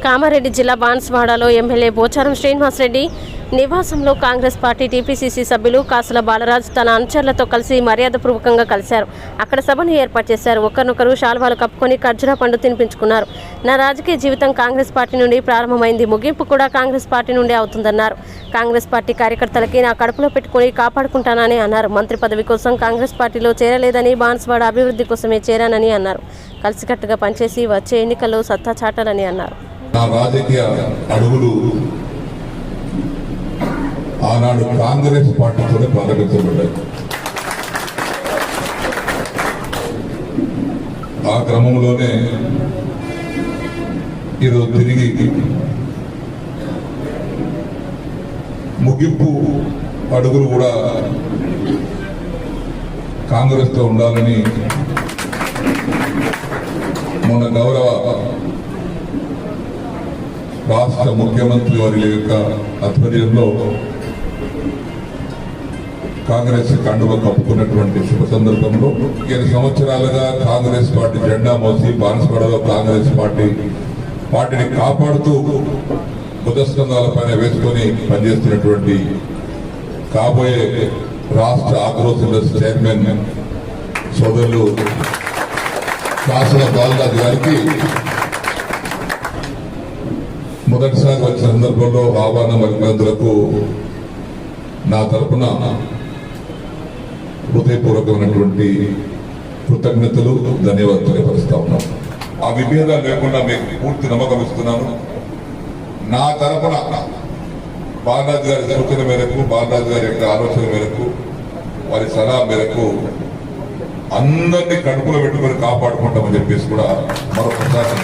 కామారెడ్డి జిల్లా బాన్స్వాడలో ఎమ్మెల్యే పోచారం శ్రీనివాసరెడ్డి నివాసంలో Congress party TPCC సభ్యులు కాసుల బాలరాజ్ తన అనుచరులతో కలిసి మర్యాదపూర్వకంగా కలిశారు. అక్కడ సభను ఏర్పాటు చేశారు. ఒకరినొకరు శాల్వాలు కప్పుకొని ఖర్జూరా పండు తినిపించుకున్నారు. నా రాజకీయ జీవితం కాంగ్రెస్ పార్టీ నుండి ప్రారంభమైంది, ముగింపు కూడా కాంగ్రెస్ పార్టీ నుండి అవుతుందన్నారు. కాంగ్రెస్ పార్టీ కార్యకర్తలకి నా కడుపులో పెట్టుకుని కాపాడుకుంటానని అన్నారు. మంత్రి పదవి కోసం కాంగ్రెస్ పార్టీలో చేరలేదని, బాన్స్వాడ అభివృద్ధి కోసమే చేరానని అన్నారు. కలిసికట్టుగా పనిచేసి వచ్చే ఎన్నికల్లో సత్తా చాటాలని అన్నారు. నా రాజకీయ అడుగులు ఆనాడు కాంగ్రెస్ పార్టీతోనే ప్రారంభించబడ్డాయి. ఆ క్రమంలోనే ఈరోజు తిరిగి ముగింపు అడుగులు కూడా కాంగ్రెస్తో ఉండాలని మన గౌరవ రాష్ట్ర ముఖ్యమంత్రి వారి యొక్క ఆధ్వర్యంలో కాంగ్రెస్ కండువ కప్పుకున్నటువంటి శుభ సందర్భంలో 7 సంవత్సరాలుగా కాంగ్రెస్ పార్టీ జెండా మోసి బాన్స్వాడలో కాంగ్రెస్ పార్టీని కాపాడుతూ బుధస్కంధాల పైన వేసుకొని పనిచేస్తున్నటువంటి కాబోయే రాష్ట్ర ఆగ్రోస్ చైర్మన్ సోదరులు కాసుల బాలరాజ్ గారికి మొదటిసారి వచ్చిన సందర్భంలో ఆహ్వాన వర్గాలకు నా తరపున హృదయపూర్వకమైనటువంటి కృతజ్ఞతలు, ధన్యవాదాలు తెలియపరుస్తా ఉన్నాం. ఆ విభేదాలు లేకుండా మీకు పూర్తి నమ్మకం ఇస్తున్నాను. నా తరపున బాలరాజ్ గారి సూచన మేరకు, బాలరాజ్ గారి యొక్క ఆలోచన మేరకు, వారి సలహా మేరకు అందరినీ కడుపులో పెట్టుకొని కాపాడుకుంటామని చెప్పేసి కూడా మరొకసారి